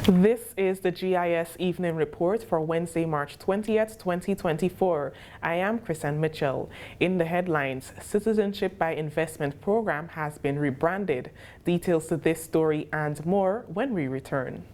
This is the GIS Evening Report for Wednesday, March 20th, 2024. I am Chrisanne Mitchell. In the headlines, Citizenship by Investment program has been rebranded. Details to this story and more when we return.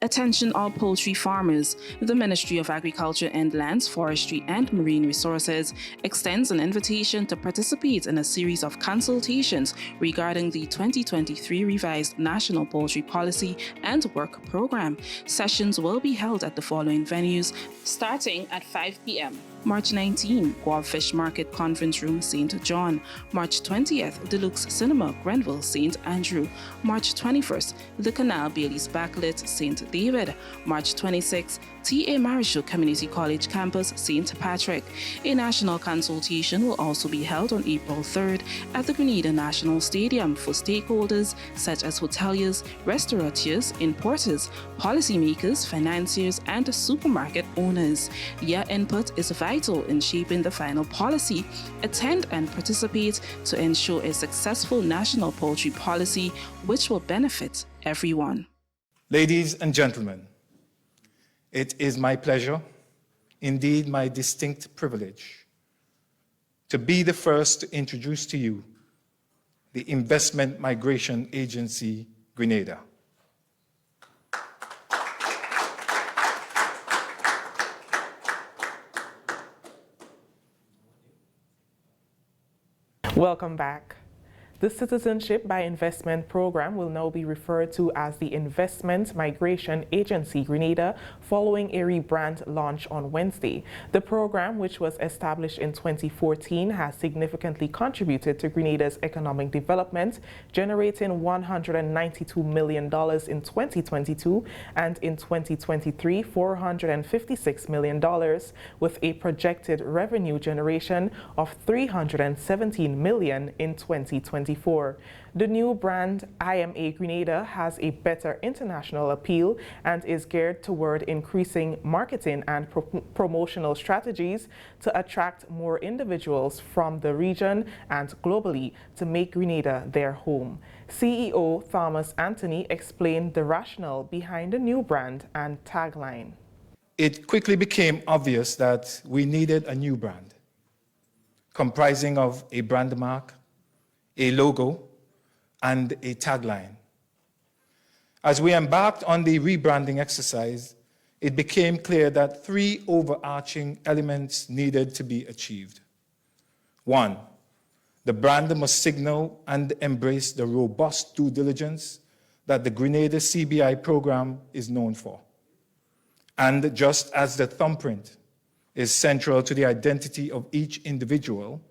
Attention all poultry farmers. The Ministry of Agriculture and Lands, Forestry and Marine Resources extends an invitation to participate in a series of consultations regarding the 2023 revised National Poultry Policy and Work Program. Sessions will be held at the following venues, starting at 5 p.m. March 19, Guav Fish Market Conference Room, St. John. March 20th, Deluxe Cinema, Grenville, St. Andrew. March 21st, The Canal Bailey's Backlit, St. David. March 26th, T.A. Marichaud Community College Campus, St. Patrick. A national consultation will also be held on April 3rd at the Grenada National Stadium for stakeholders such as hoteliers, restaurateurs, importers, policymakers, financiers, and supermarket owners. Your input is vital in shaping the final policy. Attend and participate to ensure a successful national poultry policy which will benefit everyone. Ladies and gentlemen, it is my pleasure, indeed my distinct privilege, to be the first to introduce to you the Investment Migration Agency, Grenada. Welcome back. The Citizenship by Investment program will now be referred to as the Investment Migration Agency Grenada following a rebrand launch on Wednesday. The program, which was established in 2014, has significantly contributed to Grenada's economic development, generating $192 million in 2022 and in 2023, $456 million, with a projected revenue generation of $317 million in 2024. The new brand IMA Grenada has a better international appeal and is geared toward increasing marketing and promotional strategies to attract more individuals from the region and globally to make Grenada their home. CEO Thomas Anthony explained the rationale behind the new brand and tagline. It quickly became obvious that we needed a new brand, comprising of a brand mark, a logo, and a tagline. As we embarked on the rebranding exercise, it became clear that three overarching elements needed to be achieved. One, the brand must signal and embrace the robust due diligence that the Grenada CBI program is known for. And just as the thumbprint is central to the identity of each individual,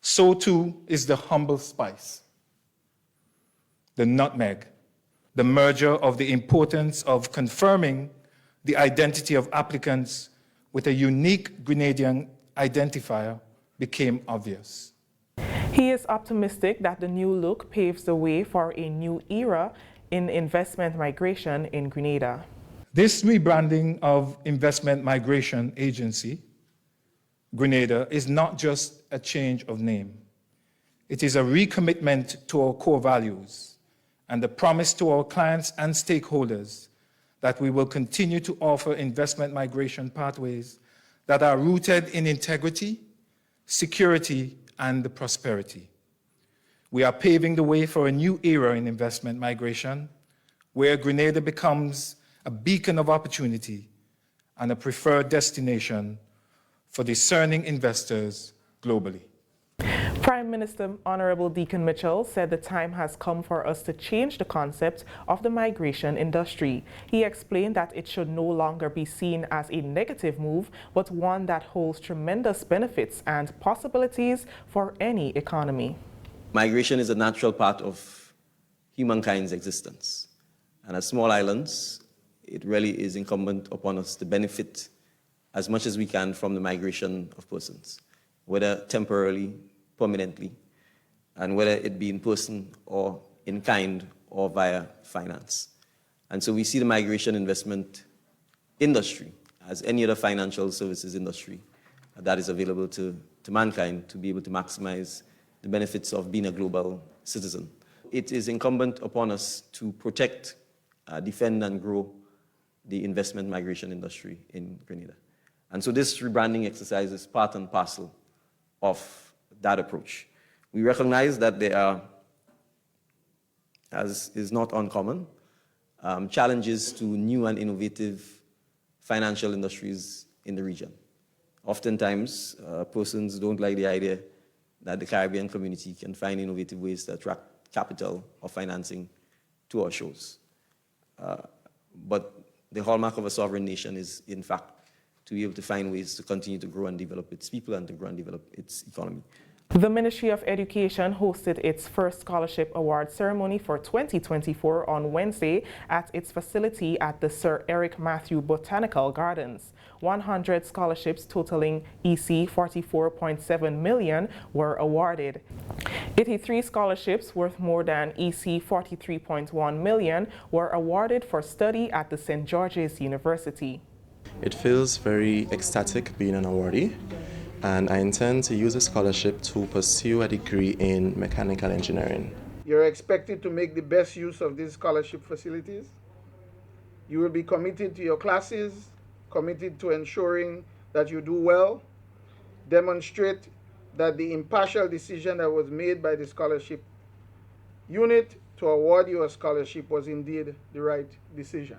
so too is the humble spice, the nutmeg. The merger of the importance of confirming the identity of applicants with a unique Grenadian identifier became obvious. He is optimistic that the new look paves the way for a new era in investment migration in Grenada. This rebranding of Investment Migration Agency Grenada is not just a change of name. It is a recommitment to our core values and a promise to our clients and stakeholders that we will continue to offer investment migration pathways that are rooted in integrity, security, and prosperity. We are paving the way for a new era in investment migration, where Grenada becomes a beacon of opportunity and a preferred destination for discerning investors globally. Prime Minister Honorable Deacon Mitchell said the time has come for us to change the concept of the migration industry. He explained that it should no longer be seen as a negative move, but one that holds tremendous benefits and possibilities for any economy. Migration is a natural part of humankind's existence. And as small islands, it really is incumbent upon us to benefit as much as we can from the migration of persons, whether temporarily, permanently, and whether it be in person or in kind or via finance. And so we see the migration investment industry as any other financial services industry that is available to mankind to be able to maximize the benefits of being a global citizen. It is incumbent upon us to protect, defend, and grow the investment migration industry in Grenada. And so this rebranding exercise is part and parcel of that approach. We recognize that there are, as is not uncommon, challenges to new and innovative financial industries in the region. Oftentimes, persons don't like the idea that the Caribbean community can find innovative ways to attract capital or financing to our shores. But the hallmark of a sovereign nation is, in fact, to be able to find ways to continue to grow and develop its people and to grow and develop its economy. The Ministry of Education hosted its first scholarship award ceremony for 2024 on Wednesday at its facility at the Sir Eric Matthew Botanical Gardens. 100 scholarships totaling EC 44.7 million were awarded. 83 scholarships worth more than EC 43.1 million were awarded for study at the St. George's University. It feels very ecstatic being an awardee, and I intend to use a scholarship to pursue a degree in mechanical engineering. You're expected to make the best use of these scholarship facilities. You will be committed to your classes, committed to ensuring that you do well, demonstrate that the impartial decision that was made by the scholarship unit to award you a scholarship was indeed the right decision.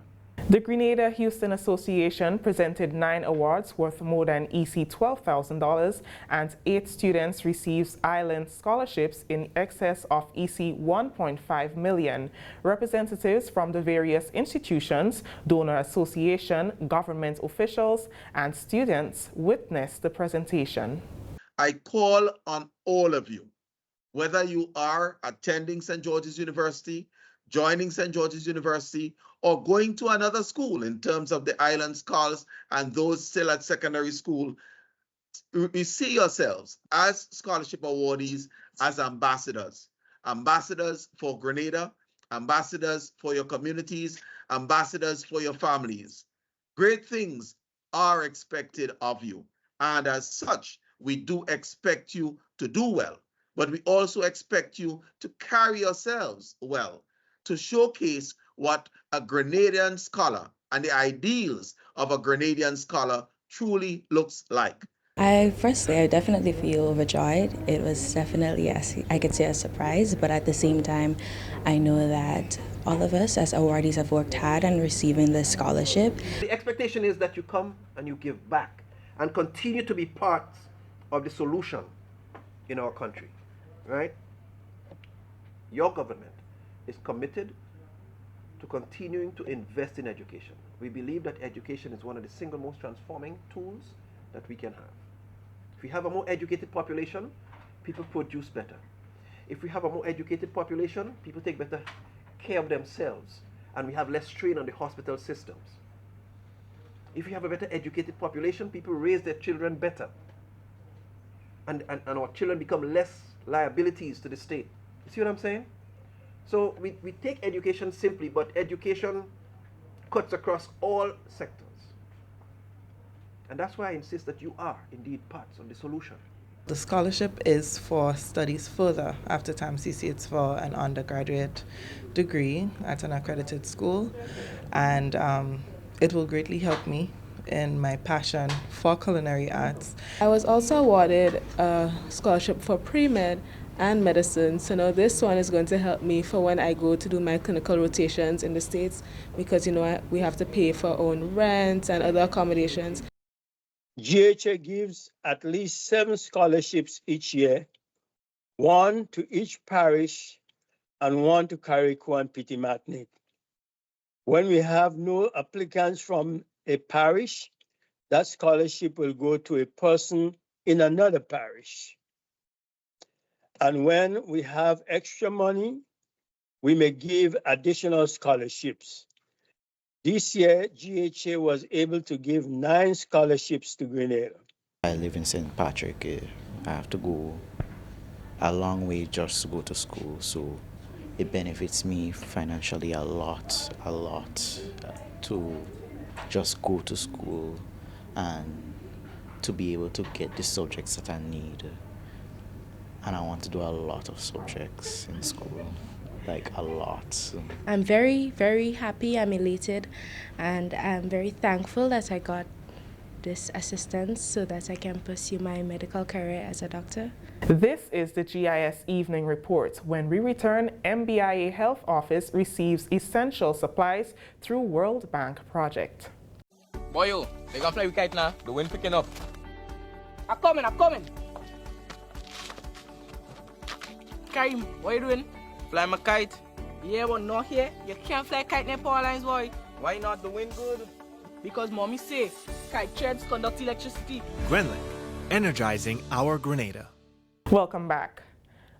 The Grenada-Houston Association presented 9 awards worth more than EC $12,000, and 8 students received island scholarships in excess of EC 1.5 million. Representatives from the various institutions, donor association, government officials, and students witnessed the presentation. I call on all of you, whether you are attending St. George's University, joining St. George's University, or going to another school in terms of the island scholars and those still at secondary school, you see yourselves as scholarship awardees, as ambassadors. Ambassadors for Grenada, ambassadors for your communities, ambassadors for your families. Great things are expected of you. And as such, we do expect you to do well, but we also expect you to carry yourselves well, to showcase what a Grenadian scholar and the ideals of a Grenadian scholar truly looks like. I definitely feel overjoyed. It was definitely, I could say, a surprise, but at the same time, I know that all of us as awardees have worked hard on receiving this scholarship. The expectation is that you come and you give back and continue to be part of the solution in our country, right? Your government is committed to continuing to invest in education. We believe that education is one of the single most transforming tools that we can have. If we have a more educated population, people produce better. If we have a more educated population, people take better care of themselves, and we have less strain on the hospital systems. If we have a better educated population, people raise their children better, and our children become less liabilities to the state. You see what I'm saying? So we take education simply, but education cuts across all sectors. And that's why I insist that you are indeed parts of the solution. The scholarship is for studies further after TAMCC. It's for an undergraduate degree at an accredited school, and it will greatly help me in my passion for culinary arts. I was also awarded a scholarship for pre-med and medicine. So now this one is going to help me for when I go to do my clinical rotations in the States, because we have to pay for our own rent and other accommodations. GHA gives at least 7 scholarships each year, 1 to each parish and 1 to Carriacou and Petit Martinique. When we have no applicants from a parish, that scholarship will go to a person in another parish. And when we have extra money, we may give additional scholarships. This year, GHA was able to give 9 scholarships to Grenada. I live in St. Patrick. I have to go a long way just to go to school, so it benefits me financially a lot to just go to school and to be able to get the subjects that I need. and I want to do a lot of subjects in school, like a lot. I'm very, very happy. I'm elated, and I'm very thankful that I got this assistance so that I can pursue my medical career as a doctor. This is the GIS Evening Report. When we return, MBIA Health Office receives essential supplies through World Bank project. Boy, you gonna fly with kite now? The wind picking up. I'm coming. Karim, what you doing? Fly my kite. Yeah, but not here. You can't fly kite near power lines, boy. Why not? The wind good. Because mommy say kite threads conduct electricity. GreenLink, energizing our Grenada. Welcome back.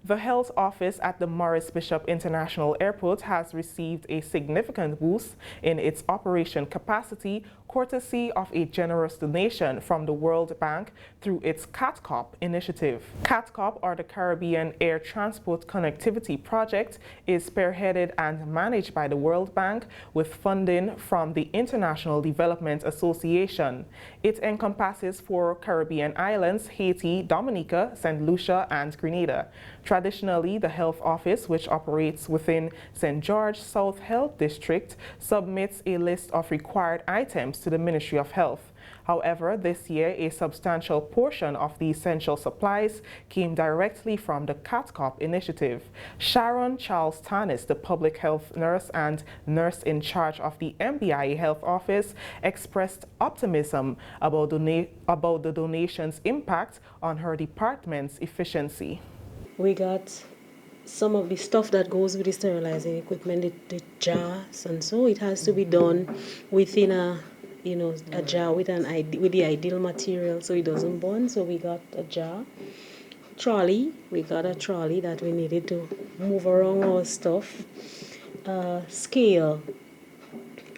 The health office at the Maurice Bishop International Airport has received a significant boost in its operation capacity courtesy of a generous donation from the World Bank through its CATCOP initiative. CATCOP, or the Caribbean Air Transport Connectivity Project, is spearheaded and managed by the World Bank with funding from the International Development Association. It encompasses 4 Caribbean islands: Haiti, Dominica, St. Lucia, and Grenada. Traditionally, the health office, which operates within St. George South Health District, submits a list of required items to the Ministry of Health. However, this year, a substantial portion of the essential supplies came directly from the CATCOP initiative. Sharon Charles Tannis, the public health nurse and nurse in charge of the MBIA Health Office, expressed optimism about the donation's impact on her department's efficiency. We got some of the stuff that goes with the sterilizing equipment, the jars, and so it has to be done within a jar with the ideal material so it doesn't burn. So we got a jar. Trolley, we got a trolley that we needed to move around our stuff. Scale,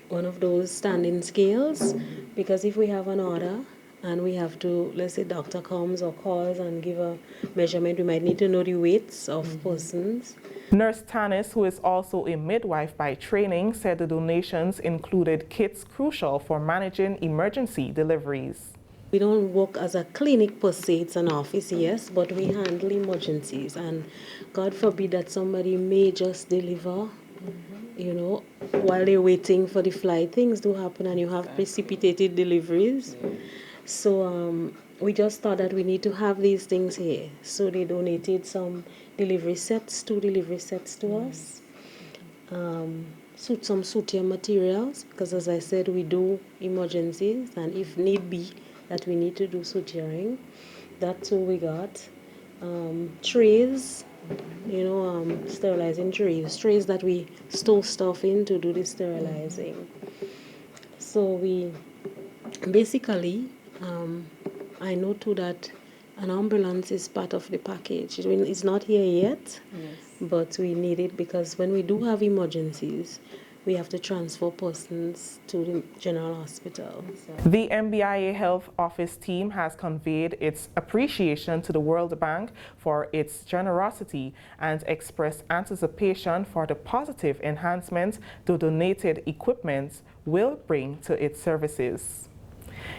one of those standing scales, because if we have an order and we have to, let's say doctor comes or calls and give a measurement, we might need to know the weights of persons. Nurse Tannis, who is also a midwife by training, said the donations included kits crucial for managing emergency deliveries. We don't work as a clinic per se, it's an office, yes, but we handle emergencies, and God forbid that somebody may just deliver, while they're waiting for the flight. Things do happen and you have precipitated deliveries. So we just thought that we need to have these things here. So they donated some delivery sets, 2 delivery sets to us. Some suture materials, because as I said, we do emergencies, and if need be, that we need to do suturing. That's what we got. Trays, sterilizing trays that we store stuff in to do the sterilizing. So we basically, I know too that an ambulance is part of the package. It's not here yet, yes, but we need it because when we do have emergencies, we have to transfer persons to the general hospital. The MBIA Health Office team has conveyed its appreciation to the World Bank for its generosity and expressed anticipation for the positive enhancements the donated equipment will bring to its services.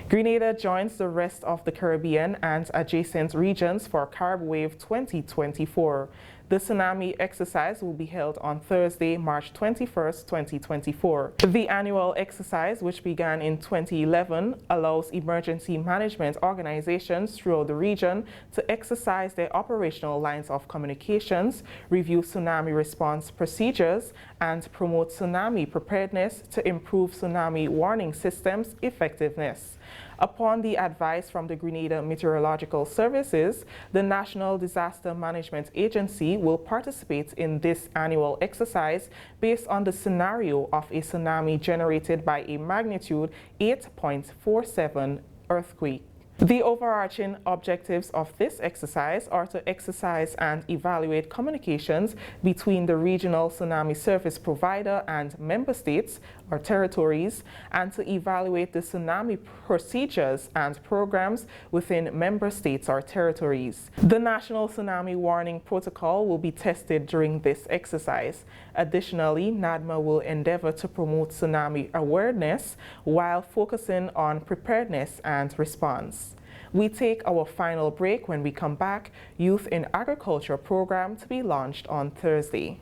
Grenada joins the rest of the Caribbean and adjacent regions for Carib Wave 2024. The tsunami exercise will be held on Thursday, March 21st, 2024. The annual exercise, which began in 2011, allows emergency management organizations throughout the region to exercise their operational lines of communications, review tsunami response procedures, and promote tsunami preparedness to improve tsunami warning systems effectiveness. Upon the advice from the Grenada Meteorological Services, the National Disaster Management Agency will participate in this annual exercise based on the scenario of a tsunami generated by a magnitude 8.47 earthquake. The overarching objectives of this exercise are to exercise and evaluate communications between the regional tsunami service provider and member states or territories, and to evaluate the tsunami procedures and programs within member states or territories. The National Tsunami Warning Protocol will be tested during this exercise. Additionally, NADMA will endeavor to promote tsunami awareness while focusing on preparedness and response. We take our final break. When we come back, Youth in Agriculture program to be launched on Thursday.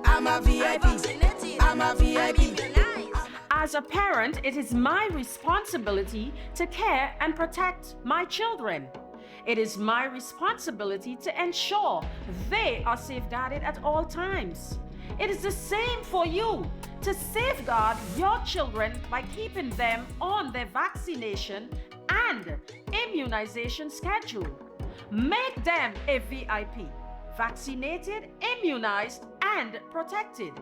I'm a VIP. I'm a VIP. As a parent, it is my responsibility to care and protect my children. It is my responsibility to ensure they are safeguarded at all times. It is the same for you, to safeguard your children by keeping them on their vaccination and immunization schedule. Make them a VIP, vaccinated, immunized, and protected.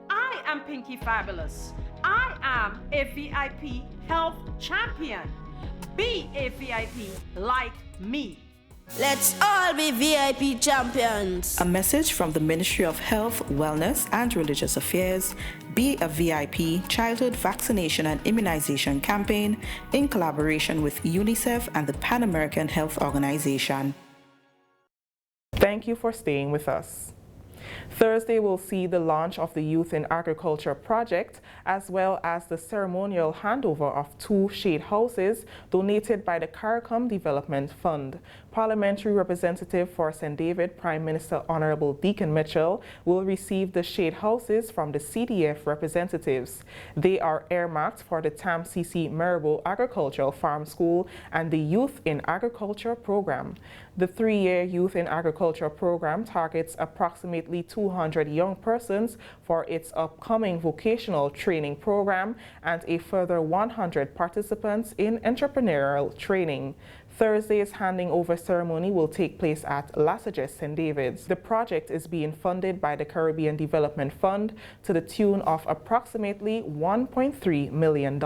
I am Pinky Fabulous. I am a VIP health champion. Be a VIP like me. Let's all be VIP champions. A message from the Ministry of Health, Wellness and Religious Affairs, Be a VIP Childhood Vaccination and Immunization Campaign in collaboration with UNICEF and the Pan American Health Organization. Thank you for staying with us. Thursday will see the launch of the Youth in Agriculture project, as well as the ceremonial handover of 2 shade houses donated by the CARICOM Development Fund. Parliamentary Representative for St. David, Prime Minister Honorable Deacon Mitchell, will receive the shade houses from the CDF representatives. They are earmarked for the TAM-CC Maribo Agricultural Farm School and the Youth in Agriculture program. The 3-year Youth in Agriculture program targets approximately 200 young persons for its upcoming vocational training program and a further 100 participants in entrepreneurial training. Thursday's handing over ceremony will take place at Lassages St. David's. The project is being funded by the Caribbean Development Fund to the tune of approximately $1.3 million.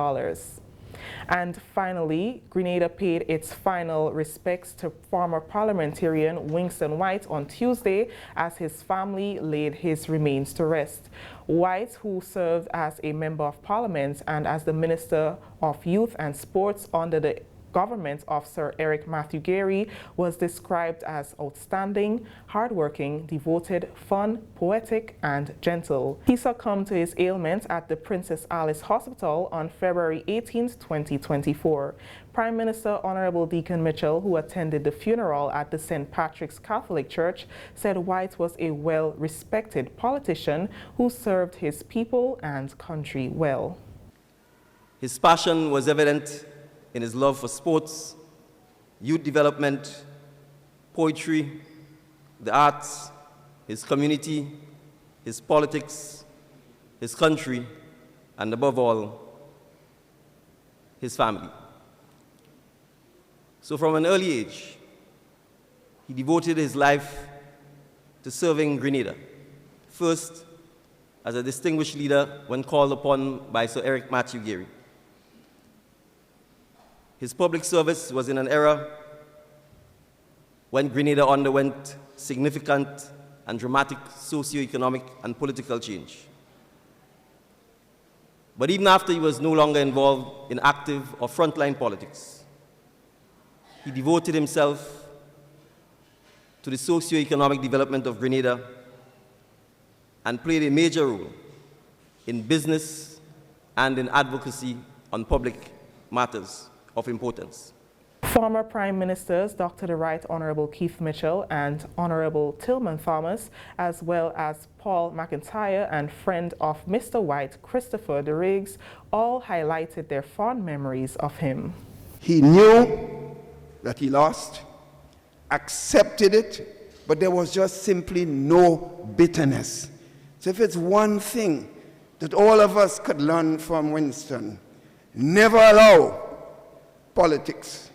And finally, Grenada paid its final respects to former parliamentarian Winston White on Tuesday as his family laid his remains to rest. White, who served as a member of parliament and as the Minister of Youth and Sports under the government of Sir Eric Matthew Gary, was described as outstanding, hardworking, devoted, fun, poetic, and gentle. He succumbed to his ailment at the Princess Alice Hospital on February 18, 2024. Prime Minister Honorable Deacon Mitchell, who attended the funeral at the St. Patrick's Catholic Church, said White was a well-respected politician who served his people and country well. His passion was evident in his love for sports, youth development, poetry, the arts, his community, his politics, his country, and above all, his family. So from an early age, he devoted his life to serving Grenada. First, as a distinguished leader when called upon by Sir Eric Matthew Gary. His public service was in an era when Grenada underwent significant and dramatic socio-economic and political change. But even after he was no longer involved in active or frontline politics, he devoted himself to the socio-economic development of Grenada and played a major role in business and in advocacy on public matters of importance. Former Prime Ministers Dr. the Right Honorable Keith Mitchell and Honorable Tillman Thomas, as well as Paul McIntyre and friend of Mr. White, Christopher de Riggs, all highlighted their fond memories of him. He knew that he lost, accepted it, but there was just simply no bitterness. So if it's one thing that all of us could learn from Winston, never allow politics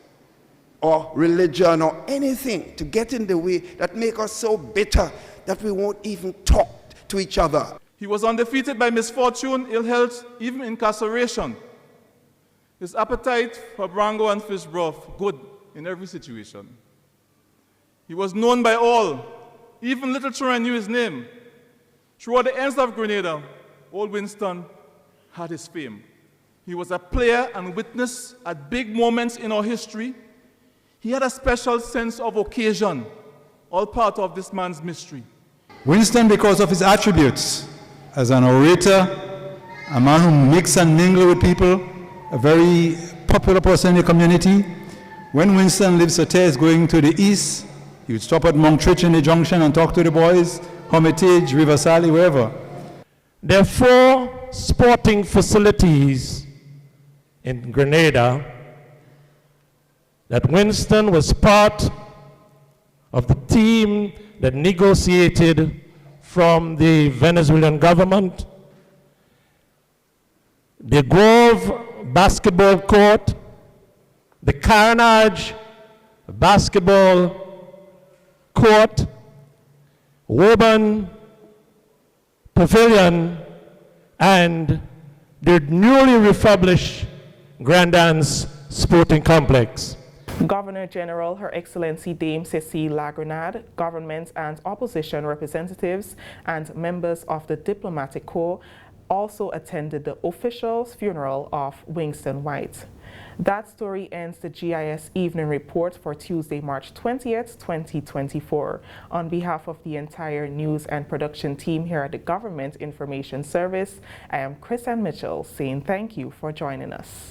or religion or anything to get in the way that make us so bitter that we won't even talk to each other. He was undefeated by misfortune, ill health, even incarceration. His appetite for brango and fish broth, good in every situation. He was known by all. Even little children knew his name. Throughout the ends of Grenada, old Winston had his fame. He was a player and witness at big moments in our history. He had a special sense of occasion, all part of this man's mystery. Winston, because of his attributes, as an orator, a man who mix and mingle with people, a very popular person in the community, When Winston Lipsote is going to the east, he would stop at Montreat in the junction and talk to the boys, Hermitage, Riverside, wherever. There are 4 sporting facilities in Grenada that Winston was part of the team that negotiated from the Venezuelan government. The Grove basketball court, the Carnage basketball court, Woburn Pavilion, and the newly refurbished Grandans Sporting Complex. Governor General Her Excellency Dame Cécile Lagrenade, government and opposition representatives, and members of the Diplomatic Corps also attended the official funeral of Winston White. That story ends the GIS Evening Report for Tuesday, March 20th, 2024. On behalf of the entire news and production team here at the Government Information Service, I am Chris Ann Mitchell saying thank you for joining us.